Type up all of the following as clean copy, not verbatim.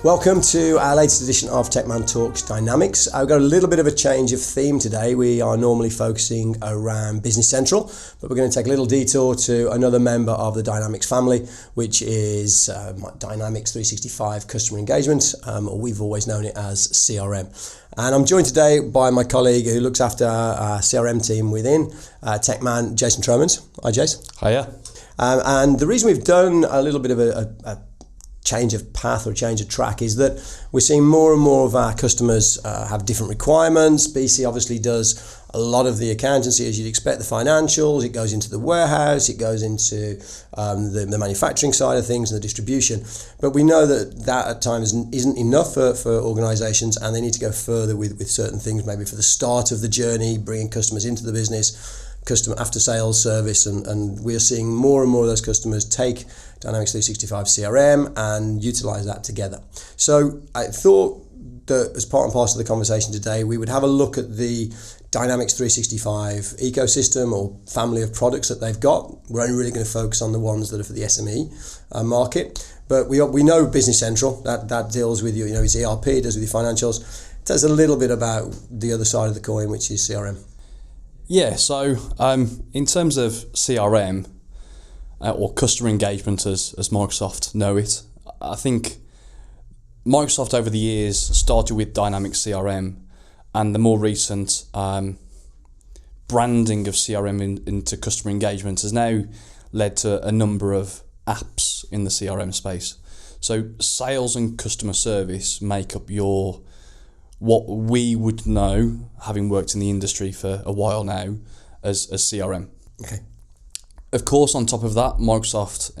Welcome to our latest edition of Tecman Talks Dynamics. I've got a little bit of a change of theme today. We are normally focusing around Business Central, but we're going to take a little detour to another member of the Dynamics family, which is Dynamics 365 Customer Engagement, or we've always known it as CRM. And I'm joined today by my colleague who looks after our CRM team within Tecman, Jason Truman. Hi, Jason. Hiya. And the reason we've done a little bit of a change of path or change of track is that we're seeing more and more of our customers have different requirements. BC obviously does a lot of the accountancy, as you'd expect, the financials. It goes into the warehouse, it goes into the manufacturing side of things and the distribution. But we know that at times isn't enough for organizations, and they need to go further with certain things, maybe for the start of the journey, bringing customers into the business, customer after sales service, and we're seeing more and more of those customers take Dynamics 365 CRM and utilize that together. So I thought that as part and parcel of the conversation today, we would have a look at the Dynamics 365 ecosystem or family of products that they've got. We're only really going to focus on the ones that are for the SME market, but we know Business Central that deals with its ERP, does with your financials. Tell us a little bit about the other side of the coin, which is CRM. Yeah, so in terms of CRM or customer engagement as Microsoft know it, I think Microsoft over the years started with Dynamics CRM, and the more recent branding of CRM into customer engagement has now led to a number of apps in the CRM space. So sales and customer service make up what we would know, having worked in the industry for a while now, as CRM. Okay. Of course, on top of that, Microsoft,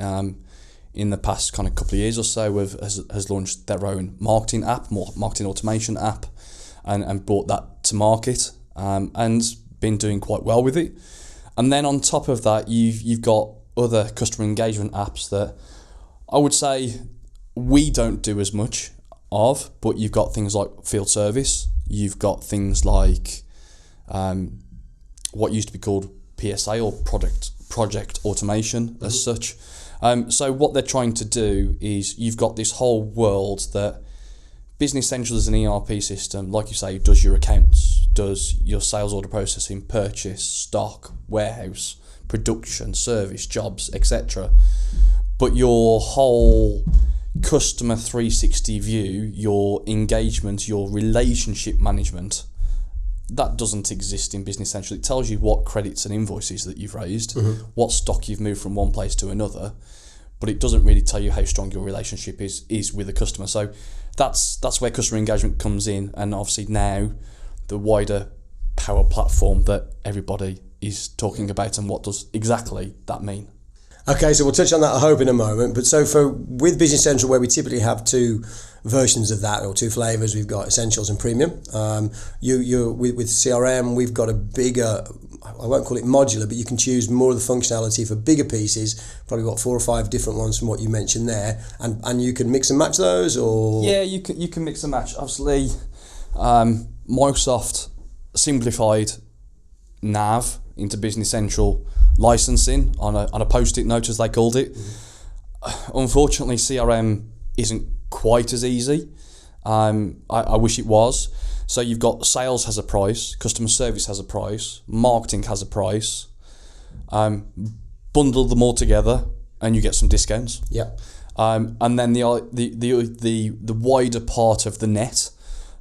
in the past kind of couple of years or so, has launched their own marketing app, marketing automation app, and brought that to market, and been doing quite well with it. And then on top of that, you've got other customer engagement apps that I would say we don't do as much of, but you've got things like field service, you've got things like what used to be called PSA or project automation as such. So what they're trying to do is you've got this whole world that Business Central is an ERP system, like you say, does your accounts, does your sales order processing, purchase, stock, warehouse, production, service, jobs, etc. But your whole customer 360 view, your engagement, your relationship management, that doesn't exist in Business Central. It tells you what credits and invoices that you've raised, what stock you've moved from one place to another, but it doesn't really tell you how strong your relationship is with the customer. So that's where customer engagement comes in, and obviously now the wider Power Platform that everybody is talking about, and what does exactly that mean. Okay, so we'll touch on that, I hope, in a moment. But so with Business Central, where we typically have two versions of that, or two flavors, we've got Essentials and Premium. With CRM, we've got a bigger, I won't call it modular, but you can choose more of the functionality for bigger pieces. Probably got 4 or 5 different ones from what you mentioned there, and you can mix and match those, or yeah, you can mix and match. Obviously, Microsoft simplified Nav into Business Central licensing on a post-it note, as they called it. Unfortunately, CRM isn't quite as easy. I wish it was. So you've got sales has a price, customer service has a price, marketing has a price. Bundle them all together and you get some discounts. Yep. And then the wider part of the net,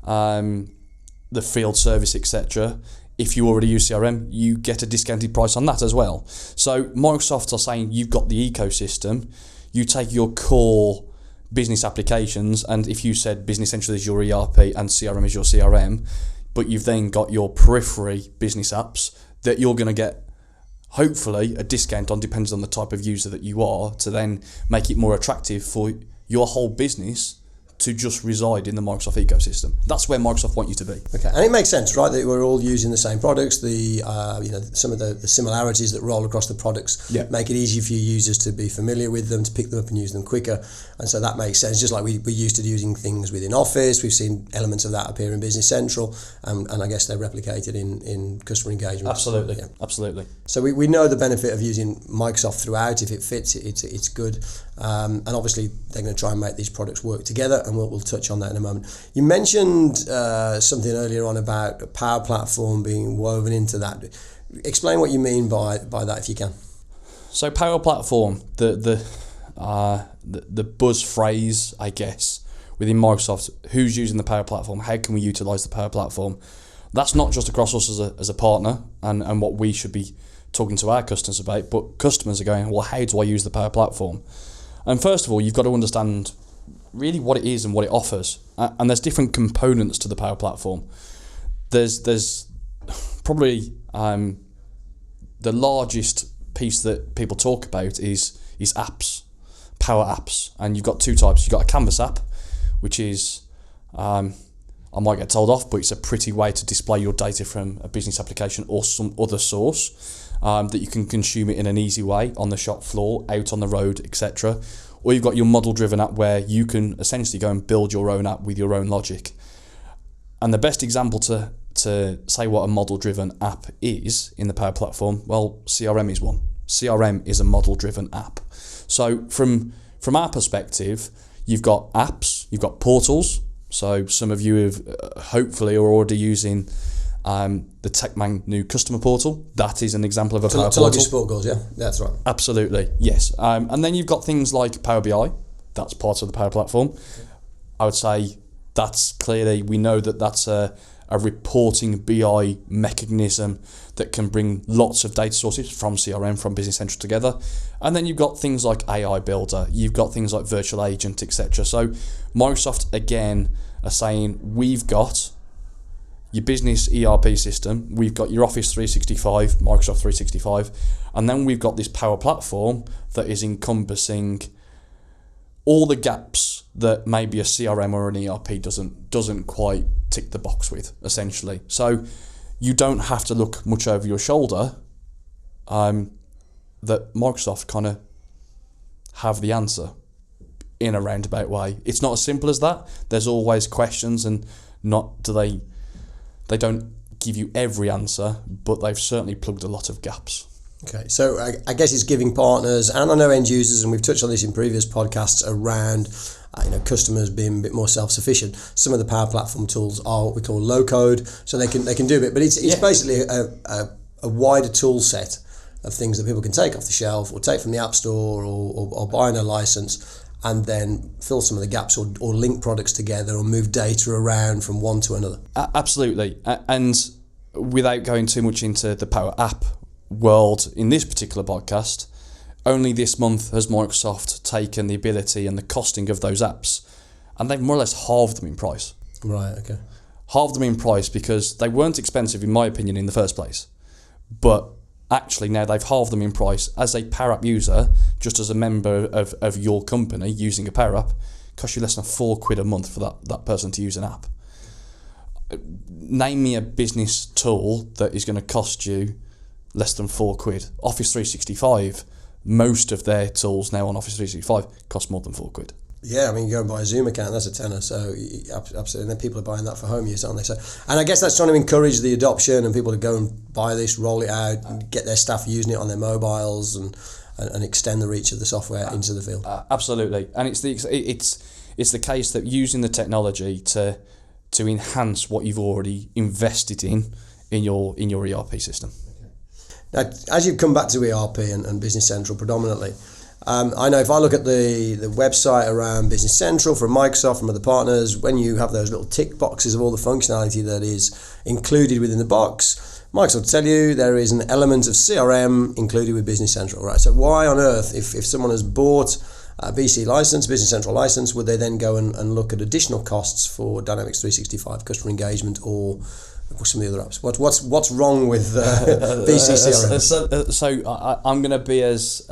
the field service, etc. If you already use CRM, you get a discounted price on that as well. So Microsoft are saying you've got the ecosystem, you take your core business applications, and if you said Business Central is your ERP and CRM is your CRM, but you've then got your periphery business apps that you're going to get, hopefully, a discount on, depends on the type of user that you are, to then make it more attractive for your whole business to just reside in the Microsoft ecosystem. That's where Microsoft want you to be. Okay, and it makes sense, right, that we're all using the same products. The some of the similarities that roll across the products make it easy for your users to be familiar with them, to pick them up and use them quicker, and so that makes sense. Just like we're used to using things within Office, we've seen elements of that appear in Business Central, and I guess they're replicated in customer engagement. Absolutely. So we know the benefit of using Microsoft throughout. If it fits, it's good. And obviously, they're going to try and make these products work together, and we'll touch on that in a moment. You mentioned something earlier on about a Power Platform being woven into that. Explain what you mean by that, if you can. So Power Platform, the buzz phrase, I guess, within Microsoft, who's using the Power Platform, how can we utilize the Power Platform? That's not just across us as a partner and what we should be talking to our customers about, but customers are going, well, how do I use the Power Platform? And first of all, you've got to understand really what it is and what it offers. And there's different components to the Power Platform. There's probably the largest piece that people talk about is apps, Power Apps. And you've got two types. You've got a Canvas app, which is, I might get told off, but it's a pretty way to display your data from a business application or some other source. That you can consume it in an easy way on the shop floor, out on the road, etc. Or you've got your model-driven app where you can essentially go and build your own app with your own logic. And the best example to say what a model-driven app is in the Power Platform, well, CRM is one. CRM is a model-driven app. So from our perspective, you've got apps, you've got portals. So some of you have hopefully are already using the Tecman new customer portal. That is an example of a Power To log Portal. your sport goals, yeah? That's right. Absolutely, yes. And then you've got things like Power BI. That's part of the Power Platform. I would say that's clearly, we know that that's a reporting BI mechanism that can bring lots of data sources from CRM, from Business Central together. And then you've got things like AI Builder. You've got things like Virtual Agent, etc. So Microsoft, again, are saying, we've got your business ERP system, we've got your Office 365, Microsoft 365, and then we've got this Power Platform that is encompassing all the gaps that maybe a CRM or an ERP doesn't quite tick the box with, essentially. So you don't have to look much over your shoulder, that Microsoft kind of have the answer in a roundabout way. It's not as simple as that. There's always questions, and they don't give you every answer, but they've certainly plugged a lot of gaps. Okay, so I guess it's giving partners, and I know end users, and we've touched on this in previous podcasts around customers being a bit more self-sufficient. Some of the Power Platform tools are what we call low code, so they can do a bit, but it's basically a wider tool set of things that people can take off the shelf or take from the App Store or buy in a license, and then fill some of the gaps or link products together or move data around from one to another. Absolutely. And without going too much into the Power App world in this particular podcast, only this month has Microsoft taken the ability and the costing of those apps, and they've more or less halved them in price. Right, okay. Halved them in price because they weren't expensive, in my opinion, in the first place. But actually now they've halved them in price. As a Power App user, just as a member of your company using a Power App, costs you less than £4 a month for that person to use an app. Name me a business tool that is going to cost you less than £4. Office 365, most of their tools now on Office 365 cost more than £4. Yeah, I mean, you go and buy a Zoom account, that's a tenner, so absolutely. And then people are buying that for home use, aren't they? So, and I guess that's trying to encourage the adoption and people to go and buy this, roll it out, and get their staff using it on their mobiles and extend the reach of the software into the field. Absolutely. And it's the case that using the technology to enhance what you've already invested in your ERP system. Now, as you've come back to ERP and Business Central predominantly, I know if I look at the website around Business Central from Microsoft, from other partners, when you have those little tick boxes of all the functionality that is included within the box, Microsoft will tell you there is an element of CRM included with Business Central, right? So why on earth, if someone has bought a BC license, Business Central license, would they then go and look at additional costs for Dynamics 365 customer engagement or some of the other apps? What's wrong with BC CRM? So I'm going to be as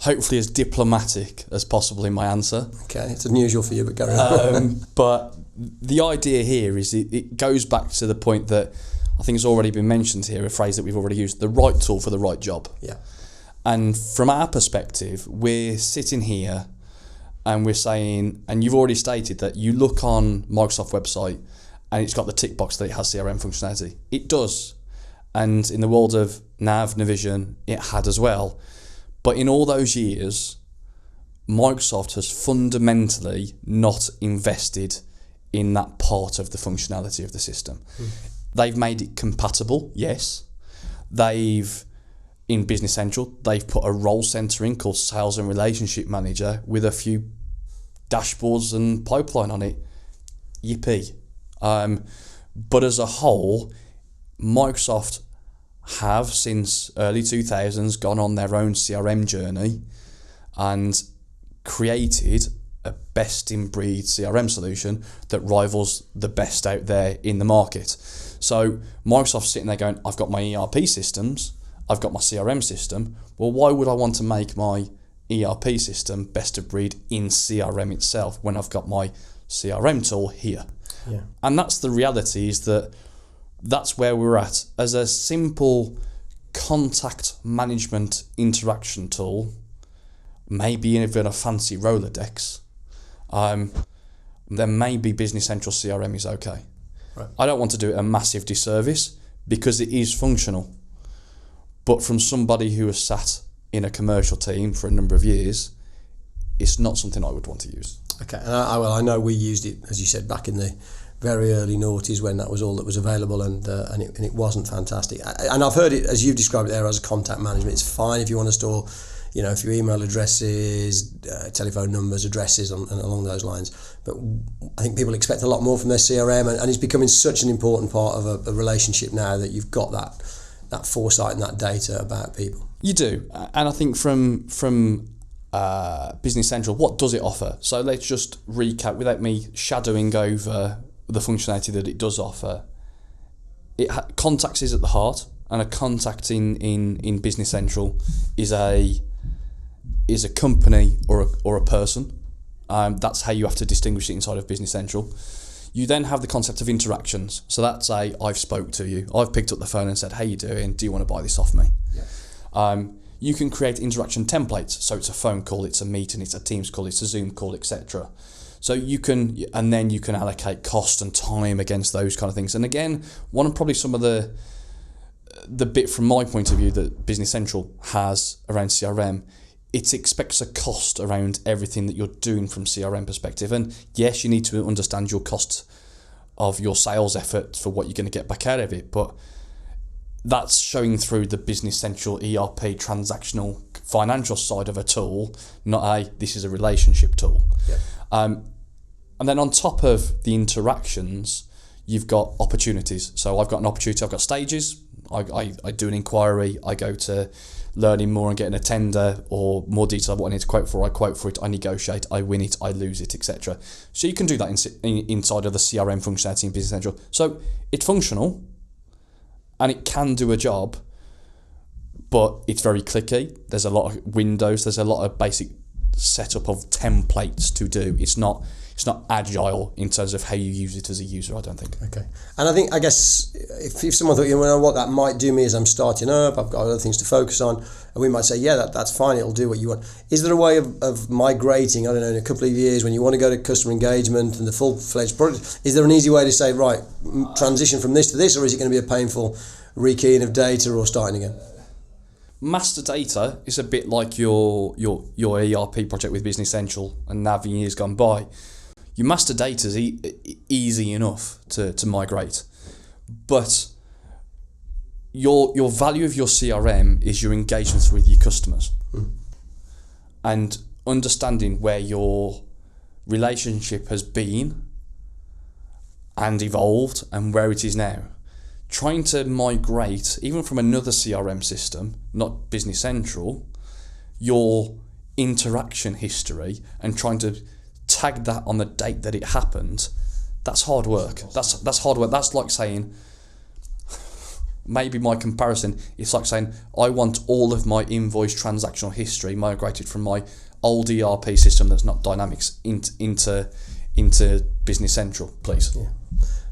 hopefully as diplomatic as possible in my answer. Okay, it's unusual for you, but carry on. But the idea here is it goes back to the point that I think has already been mentioned here, a phrase that we've already used, the right tool for the right job. Yeah. And from our perspective, we're sitting here and we're saying, and you've already stated that you look on Microsoft website and it's got the tick box that it has CRM functionality. It does. And in the world of Navision, it had as well. But in all those years, Microsoft has fundamentally not invested in that part of the functionality of the system. They've made it compatible, yes. In Business Central, they've put a role center in called Sales and Relationship Manager with a few dashboards and pipeline on it. Yippee. But as a whole, Microsoft have, since early 2000s, gone on their own CRM journey and created a best-in-breed CRM solution that rivals the best out there in the market. So Microsoft's sitting there going, I've got my ERP systems, I've got my CRM system. Well, why would I want to make my ERP system best of breed in CRM itself when I've got my CRM tool here? Yeah. And that's the reality, is that's where we're at. As a simple contact management interaction tool, maybe even a fancy Rolodex, then maybe Business Central CRM is okay. Right. I don't want to do it a massive disservice because it is functional. But from somebody who has sat in a commercial team for a number of years, it's not something I would want to use. Okay, and I know we used it, as you said, back in the very early noughties when that was all that was available, and it wasn't fantastic. And I've heard it, as you've described it there, as contact management. It's fine if you want to store, a few email addresses, telephone numbers, addresses, and along those lines. But I think people expect a lot more from their CRM, and it's becoming such an important part of a relationship now that you've got that foresight and that data about people. You do, and I think from Business Central, what does it offer? So let's just recap without me shadowing over the functionality that it does offer. Contacts is at the heart, and a contact in Business Central is a company or a person. That's how you have to distinguish it inside of Business Central. You then have the concept of interactions. So that's I've spoke to you. I've picked up the phone and said, "How you doing? Do you want to buy this off me?" Yeah. You can create interaction templates. So it's a phone call, it's a meeting, it's a Teams call, it's a Zoom call, etc. So you can allocate cost and time against those kind of things. And again, one of probably some of the bit from my point of view that Business Central has around CRM, it expects a cost around everything that you're doing from CRM perspective. And yes, you need to understand your cost of your sales effort for what you're going to get back out of it, but that's showing through the Business Central ERP transactional financial side of a tool, not this is a relationship tool. Yeah. And then on top of the interactions, you've got opportunities. So I've got an opportunity, I've got stages, I do an inquiry, I go to learning more and getting a tender or more detail of what I need to quote for, I quote for it, I negotiate, I win it, I lose it, etc. So you can do that inside of the CRM functionality in Business Central. So it's functional and it can do a job, but it's very clicky. There's a lot of windows, there's a lot of basic setup of templates to do. It's not agile in terms of how you use it as a user, I don't think. Okay. And I guess if someone thought, what that might do me is I'm starting up, I've got other things to focus on, and we might say, yeah, that's fine, it'll do what you want. Is there a way of migrating, I don't know, in a couple of years when you want to go to customer engagement and the full-fledged product, is there an easy way to say, right, transition from this to this, or is it going to be a painful rekeying of data or starting again? Master data is a bit like your ERP project with Business Central and Nav in years gone by. Your master data is easy enough to migrate, but your value of your CRM is your engagements with your customers, and understanding where your relationship has been and evolved and where it is now. Trying to migrate, even from another CRM system, not Business Central, your interaction history and trying to tag that on the date that it happened, that's hard work. That's hard work. That's like saying, maybe my comparison, it's like saying, I want all of my invoice transactional history migrated from my old ERP system that's not Dynamics into Business Central, please. Yeah.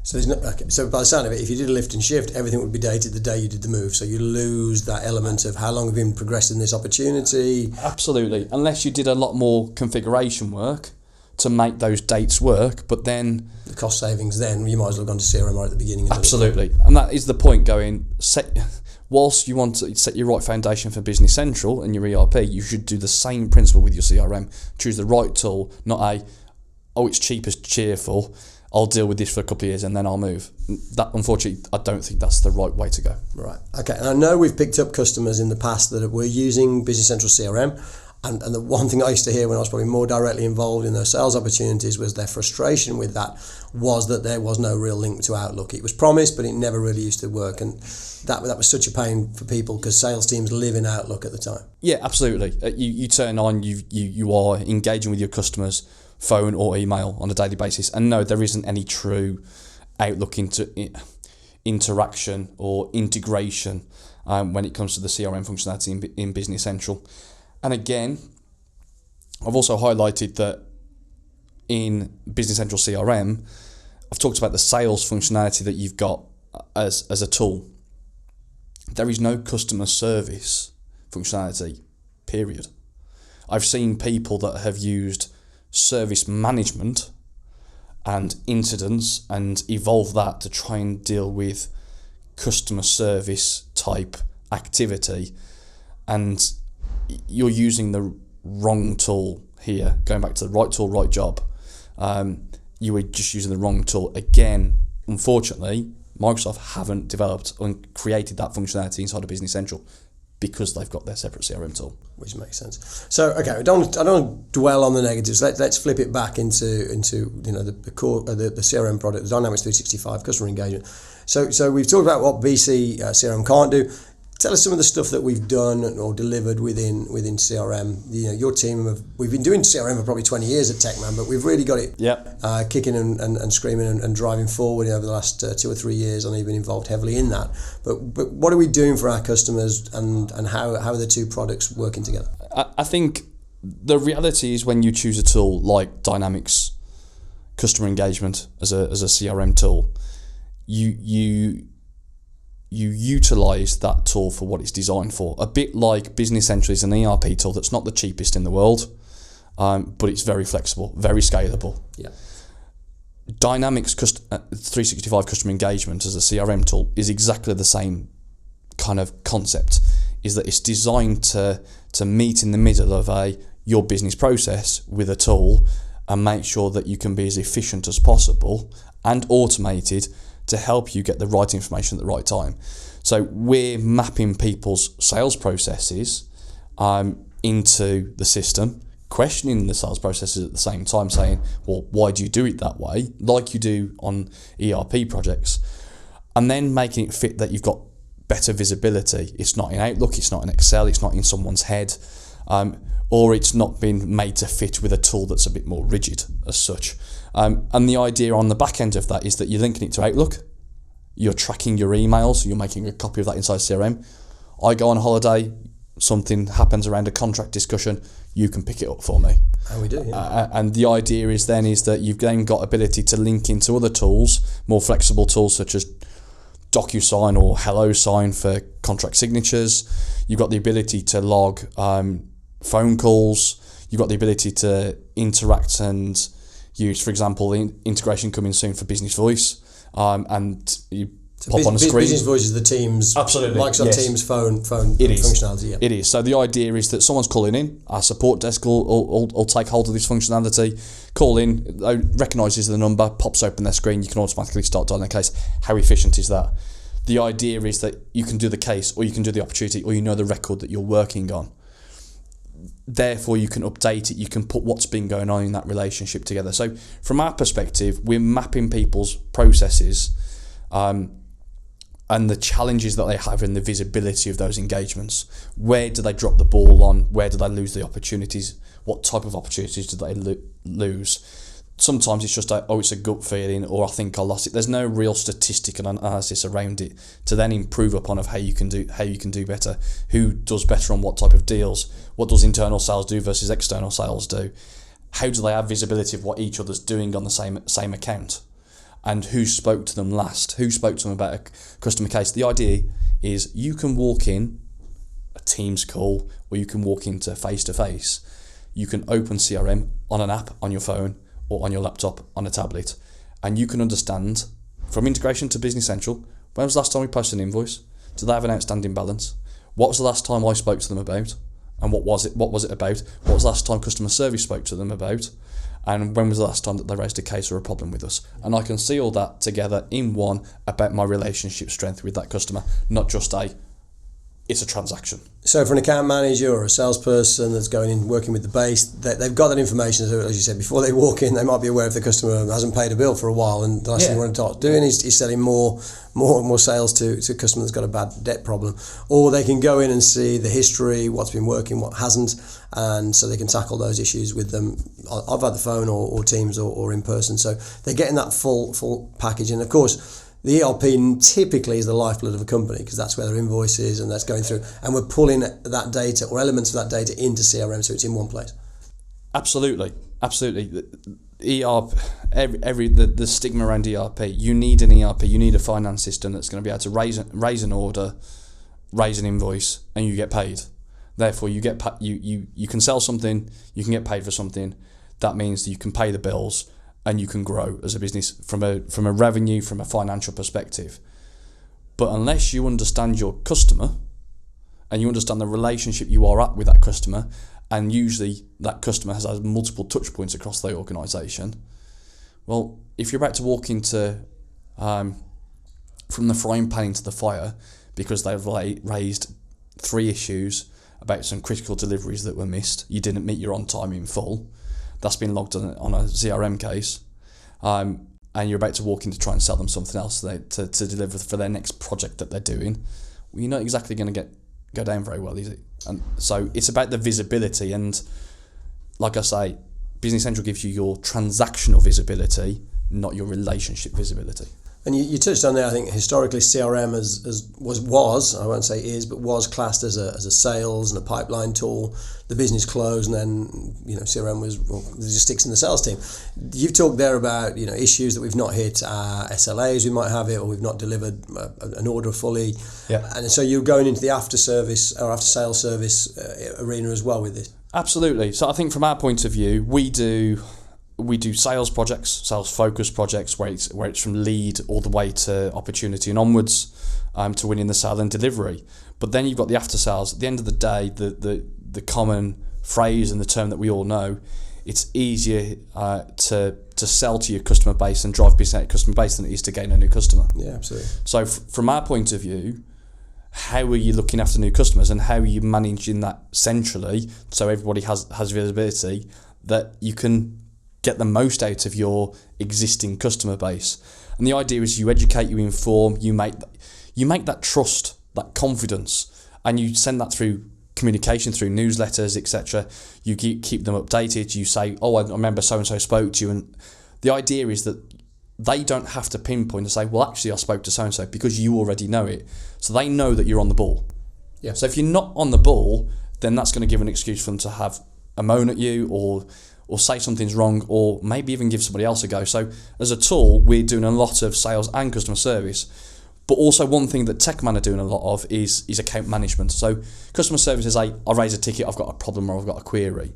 So there's so by the sound of it, if you did a lift and shift, everything would be dated the day you did the move. So you lose that element of how long have you been progressing this opportunity. Absolutely, unless you did a lot more configuration work to make those dates work, but then the cost savings, then you might as well have gone to CRM right at the beginning. Absolutely, and that is the point. whilst you want to set your right foundation for Business Central and your ERP, you should do the same principle with your CRM. Choose the right tool, not it's cheap as cheerful, I'll deal with this for a couple of years and then I'll move. That, unfortunately, I don't think that's the right way to go. Right. Okay. And I know we've picked up customers in the past that were using Business Central CRM. And the one thing I used to hear when I was probably more directly involved in those sales opportunities was their frustration with that was that there was no real link to Outlook. It was promised, but it never really used to work. And that was such a pain for people because sales teams live in Outlook at the time. Yeah, absolutely. You turn on, you are engaging with your customers, phone or email on a daily basis. And no, there isn't any true Outlook interaction or integration when it comes to the CRM functionality in Business Central. And again, I've also highlighted that in Business Central CRM, I've talked about the sales functionality that you've got as a tool. There is no customer service functionality, period. I've seen people that have used service management and incidents and evolve that to try and deal with customer service type activity, and you're using the wrong tool here. Going back to the right tool, right job. You were just using the wrong tool. Again, unfortunately, Microsoft haven't developed and created that functionality inside of Business Central because they've got their separate CRM tool. Which makes sense. So, okay, I don't want to dwell on the negatives. Let's flip it back into the core the CRM product, the Dynamics 365 customer engagement. So we've talked about what BC CRM can't do. Tell us some of the stuff that we've done or delivered within CRM. Your team we've been doing CRM for probably 20 years at Tecman, but we've really got it kicking and screaming and driving forward over the last 2 or 3 years, and even involved heavily in that. But what are we doing for our customers, and how are the two products working together? I think the reality is when you choose a tool like Dynamics Customer Engagement as a CRM tool, you utilise that tool for what it's designed for. A bit like Business Central is an ERP tool that's not the cheapest in the world, but it's very flexible, very scalable. Yeah. Dynamics 365 Customer Engagement as a CRM tool is exactly the same kind of concept, is that it's designed to meet in the middle of your business process with a tool and make sure that you can be as efficient as possible and automated to help you get the right information at the right time. So we're mapping people's sales processes into the system, questioning the sales processes at the same time, saying, well, why do you do it that way, like you do on ERP projects, and then making it fit that you've got better visibility. It's not in Outlook, it's not in Excel, it's not in someone's head, or it's not been made to fit with a tool that's a bit more rigid as such. And the idea on the back end of that is that you're linking it to Outlook, you're tracking your emails, you're making a copy of that inside CRM. I go on holiday, something happens around a contract discussion, you can pick it up for me. And we do, yeah. And the idea is that you've then got ability to link into other tools, more flexible tools such as DocuSign or HelloSign for contract signatures. You've got the ability to log phone calls. You've got the ability to interact and use, for example, the integration coming soon for Business Voice, and you pop on a screen. Business Voice is the Teams, absolutely, Microsoft Teams phone functionality. Yeah. It is. So the idea is that someone's calling in, our support desk will take hold of this functionality, call in, recognises the number, pops open their screen, you can automatically start dialing the case. How efficient is that? The idea is that you can do the case, or you can do the opportunity, or you know the record that you're working on. Therefore, you can update it, you can put what's been going on in that relationship together. So from our perspective, we're mapping people's processes and the challenges that they have in the visibility of those engagements. Where do they drop the ball on? Where do they lose the opportunities? What type of opportunities do they lose? Sometimes it's just it's a gut feeling, or I think I lost it. There's no real statistical analysis around it to then improve upon of how you can do better. Who does better on what type of deals? What does internal sales do versus external sales do? How do they have visibility of what each other's doing on the same account? And who spoke to them last? Who spoke to them about a customer case? The idea is you can walk in a Teams call, or you can walk into face-to-face. You can open CRM on an app on your phone or on your laptop on a tablet, and you can understand from integration to Business Central, when was the last time we posted an invoice? Do they have an outstanding balance? What was the last time I spoke to them about? And what was it about? What was the last time customer service spoke to them about? And when was the last time that they raised a case or a problem with us? And I can see all that together in one about my relationship strength with that customer, not just it's a transaction. So for an account manager or a salesperson that's going in working with the base, they've got that information. So as you said, before they walk in, they might be aware if the customer hasn't paid a bill for a while, and the last thing you want to start doing is selling more sales to a customer that's got a bad debt problem. Or they can go in and see the history, what's been working, what hasn't, and so they can tackle those issues with them either the phone or Teams or in person. So they're getting that full package. And of course, the ERP typically is the lifeblood of a company, because that's where their invoice is and that's going through. And we're pulling that data or elements of that data into CRM, so it's in one place. Absolutely. ERP, the stigma around ERP. You need an ERP. You need a finance system that's going to be able to raise an order, raise an invoice, and you get paid. Therefore, you get you can sell something, you can get paid for something. That means that you can pay the bills and you can grow as a business from a revenue, from a financial perspective. But unless you understand your customer and you understand the relationship you are at with that customer, and usually that customer has multiple touch points across the organisation, well, if you're about to walk into from the frying pan into the fire because they've raised 3 issues about some critical deliveries that were missed, you didn't meet your on time in full, that's been logged on a CRM case, and you're about to walk in to try and sell them something else to deliver for their next project that they're doing, well, you're not exactly going to go down very well, is it? And so it's about the visibility, and like I say, Business Central gives you your transactional visibility, not your relationship visibility. And you touched on there, I think historically CRM was I won't say is, but was classed as a sales and a pipeline tool. The business closed, and then CRM was just sticks in the sales team. You've talked there about issues that we've not hit SLAs, we might have it, or we've not delivered an order fully. Yeah. And so you're going into the after sales service arena as well with this. Absolutely. So I think from our point of view, we do sales projects, sales focused projects, where it's from lead all the way to opportunity and onwards, to winning the sale and delivery. But then you've got the after sales. At the end of the day, the common phrase and the term that we all know, it's easier to sell to your customer base and drive business out of customer base than it is to gain a new customer. Yeah, absolutely. So from our point of view, how are you looking after new customers, and how are you managing that centrally so everybody has visibility that you can get the most out of your existing customer base? And the idea is you educate, you inform, you make that trust, that confidence, and you send that through communication, through newsletters, etc. You keep them updated. You say, oh, I remember so-and-so spoke to you. And the idea is that they don't have to pinpoint and say, well, actually I spoke to so-and-so, because you already know it. So they know that you're on the ball. Yeah. So if you're not on the ball, then that's going to give an excuse for them to have a moan at you, or say something's wrong, or maybe even give somebody else a go. So as a tool, we're doing a lot of sales and customer service. But also one thing that Tecman are doing a lot of is account management. So customer service is I raise a ticket, I've got a problem or I've got a query.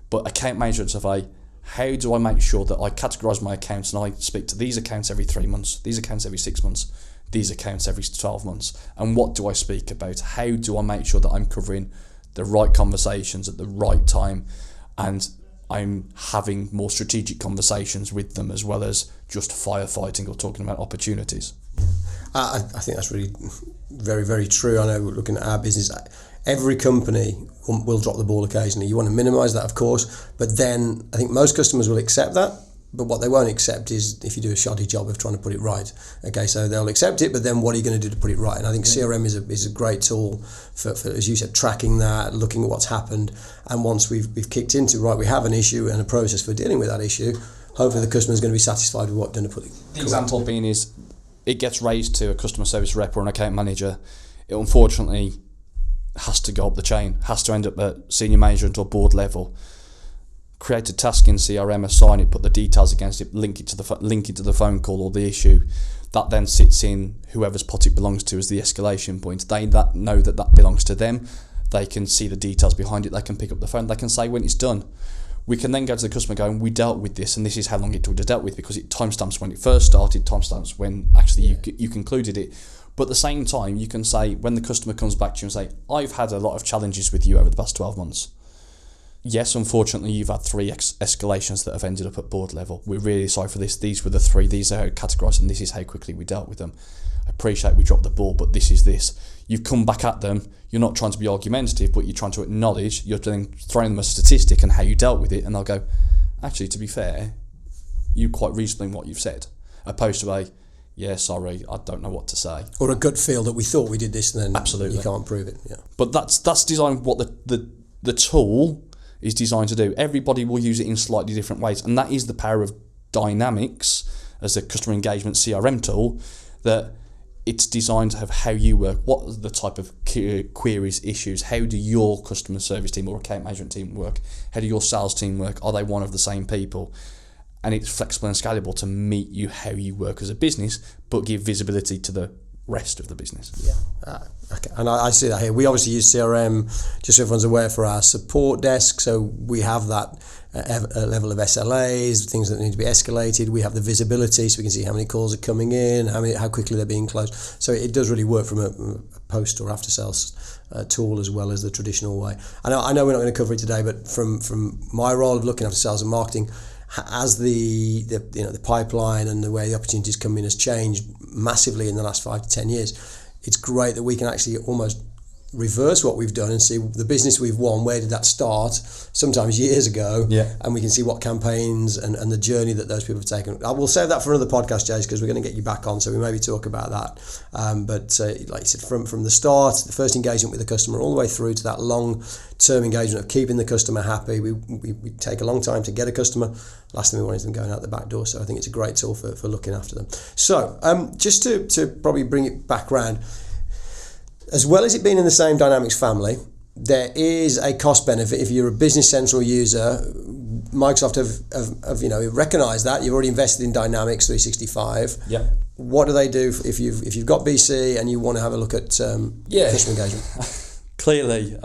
But account management is how do I make sure that I categorise my accounts and I speak to these accounts every 3 months, these accounts every 6 months, these accounts every 12 months. And what do I speak about? How do I make sure that I'm covering the right conversations at the right time, and I'm having more strategic conversations with them, as well as just firefighting or talking about opportunities. I think that's really very, very true. I know, looking at our business, every company will drop the ball occasionally. You want to minimise that, of course, but then I think most customers will accept that. But what they won't accept is if you do a shoddy job of trying to put it right. Okay, so they'll accept it, but then what are you going to do to put it right? And I think CRM is a great tool for, as you said, tracking that, looking at what's happened. And once we've kicked into, right, we have an issue and a process for dealing with that issue, hopefully the customer is going to be satisfied with what we're going to put it. The example being is it gets raised to a customer service rep or an account manager. It unfortunately has to go up the chain, has to end up at senior management or board level. Create a task in CRM, assign it, put the details against it, link it to the phone call or the issue. That then sits in whoever's pot it belongs to as the escalation point. They know that belongs to them. They can see the details behind it. They can pick up the phone. They can say when it's done. We can then go to the customer going, we dealt with this, and this is how long it took to dealt with, because it timestamps when it first started, timestamps when actually you concluded it. But at the same time, you can say, when the customer comes back to you and say, I've had a lot of challenges with you over the past 12 months. Yes, unfortunately, you've had 3 escalations that have ended up at board level. We're really sorry for this. These were the 3. These are categorised, and this is how quickly we dealt with them. I appreciate we dropped the ball, but this is this. You've come back at them. You're not trying to be argumentative, but you're trying to acknowledge. You're then throwing them a statistic and how you dealt with it, and they'll go, actually, to be fair, you're quite reasonable in what you've said, opposed to a, yeah, sorry, I don't know what to say. Or a gut feel that we thought we did this, and then absolutely you can't prove it. Yeah. But that's designed what the tool is designed to do. Everybody will use it in slightly different ways, and that is the power of Dynamics as a customer engagement CRM tool, that it's designed to have how you work, what are the type of queries, issues, how do your customer service team or account management team work, how do your sales team work, are they one of the same people? And it's flexible and scalable to meet you how you work as a business, but give visibility to the rest of the business. Yeah, okay. And I see that here. We obviously use CRM, just so everyone's aware, for our support desk. So we have that level of SLAs, things that need to be escalated. We have the visibility, so we can see how many calls are coming in, how quickly they're being closed. So it does really work from a post or after sales tool as well as the traditional way. I know we're not going to cover it today, but from my role of looking after sales and marketing, as the pipeline and the way the opportunities come in has changed massively in the last 5 to 10 years, it's great that we can actually almost reverse what we've done and see the business we've won, where did that start, sometimes years ago, and we can see what campaigns and the journey that those people have taken. I will save that for another podcast, Jace, because we're going to get you back on, so we maybe talk about that. But like you said, from the start, the first engagement with the customer, all the way through to that long-term engagement of keeping the customer happy. We take a long time to get a customer. Last thing we want is them going out the back door, so I think it's a great tool for looking after them. So just to probably bring it back round, as well as it being in the same Dynamics family, there is a cost benefit. If you're a Business Central user, Microsoft have recognised that. You've already invested in Dynamics 365. Yeah. What do they do if you've got BC and you want to have a look at customer engagement? Clearly,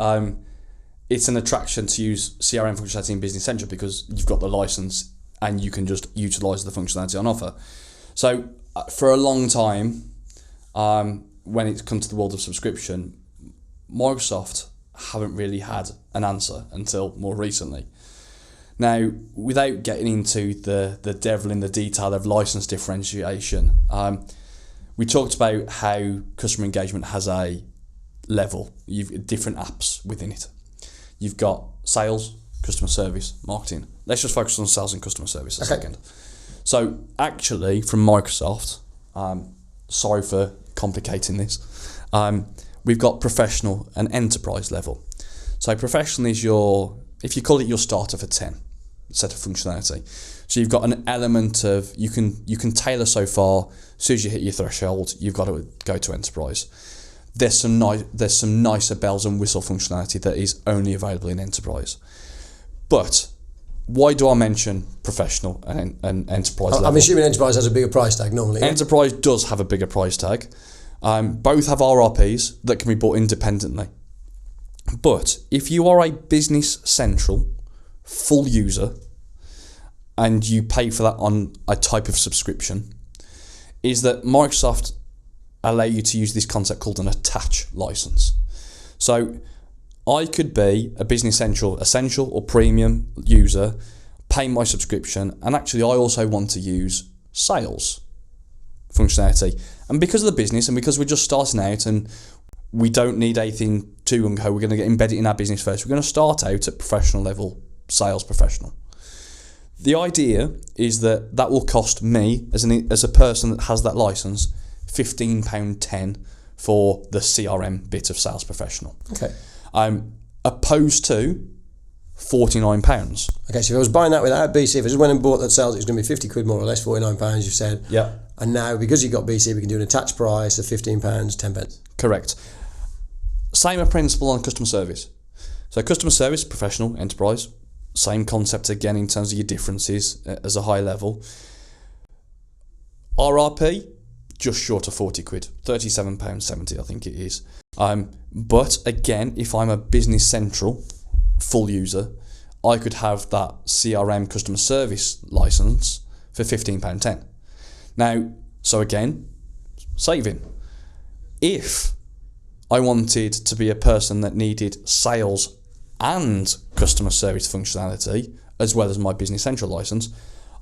it's an attraction to use CRM functionality in Business Central because you've got the license and you can just utilise the functionality on offer. So for a long time, when it's come to the world of subscription, Microsoft haven't really had an answer until more recently. Now, without getting into the devil in the detail of license differentiation, we talked about how customer engagement has a level. You've different apps within it. You've got sales, customer service, marketing. Let's just focus on sales and customer service a second. So actually, from Microsoft, sorry for complicating this, we've got professional and enterprise level. So professional is if you call it your starter for 10 set of functionality. So you've got an element of, you can tailor so far. As soon as you hit your threshold, you've got to go to enterprise. There's some nicer bells and whistle functionality that is only available in enterprise. But why do I mention professional and enterprise level? I'm assuming enterprise has a bigger price tag normally. Yeah? Enterprise does have a bigger price tag. Both have RRPs that can be bought independently. But if you are a Business Central full user and you pay for that on a type of subscription, is that Microsoft allow you to use this concept called an attach license. So I could be a Business Central Essential or Premium user, pay my subscription, and actually I also want to use sales functionality. And because of the business and because we're just starting out and we don't need anything too gung-ho, we're going to get embedded in our business first. We're going to start out at professional level, sales professional. The idea is that will cost me as a person that has that license £15.10 for the CRM bit of sales professional. Okay. Opposed to £49. Okay, so if I was buying that without BC, if I just went and bought that sales, it was going to be 50 quid more or less, £49 you've said. Yeah. And now, because you've got BC, we can do an attached price of £15, 10 pence. Correct. Same principle on customer service. So customer service, professional, enterprise, same concept again in terms of your differences as a high level. RRP, just short of 40 quid, £37.70 I think it is. But again, if I'm a Business Central full user, I could have that CRM customer service license for £15.10. Now, so again, saving. If I wanted to be a person that needed sales and customer service functionality, as well as my Business Central license,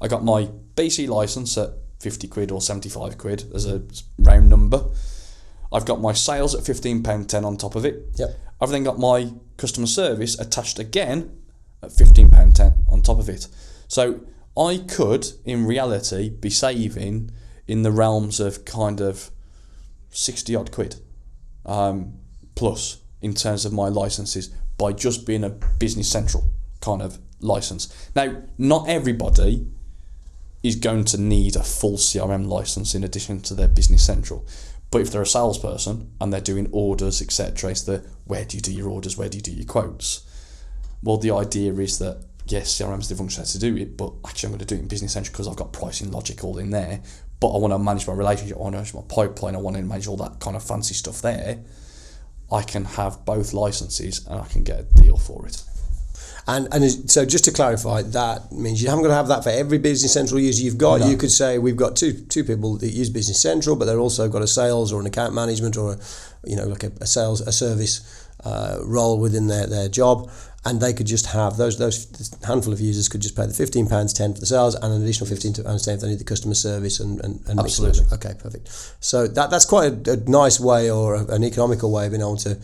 I got my BC license at 50 quid or 75 quid as a round number. I've got my sales at £15.10 on top of it. Yep. I've then got my customer service attached again at £15.10 on top of it. So I could, in reality, be saving in the realms of kind of 60 odd quid plus in terms of my licenses by just being a Business Central kind of license. Now, not everybody is going to need a full CRM license in addition to their Business Central. But if they're a salesperson and they're doing orders, etc., it's the where do you do your orders, where do you do your quotes? Well, the idea is that, yes, CRM's the function to do it, but actually I'm going to do it in Business Central because I've got pricing logic all in there, but I want to manage my relationship, I want to manage my pipeline, I want to manage all that kind of fancy stuff there. I can have both licenses and I can get a deal for it. And so just to clarify, that means you haven't got to have that for every Business Central user you've got. No. You could say we've got two people that use Business Central, but they're also got a sales or an account management or a service role within their job, and they could just have those handful of users could just pay the £15.10 for the sales and an additional £15.10 if they need the customer service and absolutely. Okay, perfect. So that's quite a nice way or an economical way of being able to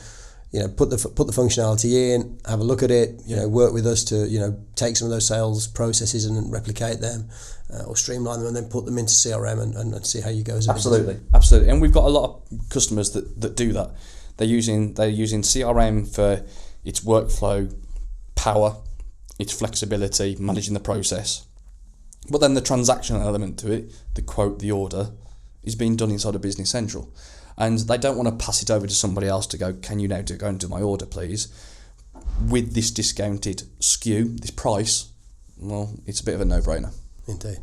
put the functionality in, have a look at it, work with us to take some of those sales processes and replicate them or streamline them and then put them into CRM and see how you go as a business. Absolutely. And we've got a lot of customers that do that. They're using CRM for its workflow power, its flexibility, managing the process. But then the transactional element to it, the quote, the order, is being done inside of Business Central. And they don't want to pass it over to somebody else to go, can you now go and do my order, please? With this discounted SKU, this price, well, it's a bit of a no-brainer. Indeed.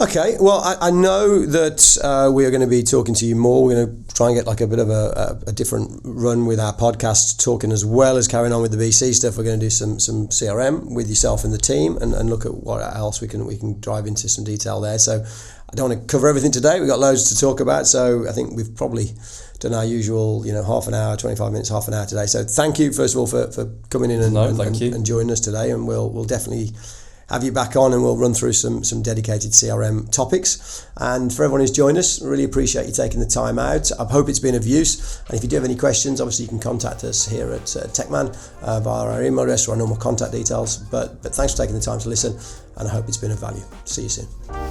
Okay, well, I know that we are going to be talking to you more. We're going to try and get like a bit of a different run with our podcast, talking as well as carrying on with the BC stuff. We're going to do some CRM with yourself and the team and look at what else we can drive into some detail there. So I don't want to cover everything today. We've got loads to talk about. So I think we've probably done our usual, half an hour, 25 minutes, half an hour today. So thank you, first of all, for coming in and joining us today. And we'll definitely have you back on and we'll run through some dedicated CRM topics. And for everyone who's joined us, really appreciate you taking the time out. I hope it's been of use. And if you do have any questions, obviously you can contact us here at Tecman via our email address or our normal contact details. But thanks for taking the time to listen, and I hope it's been of value. See you soon.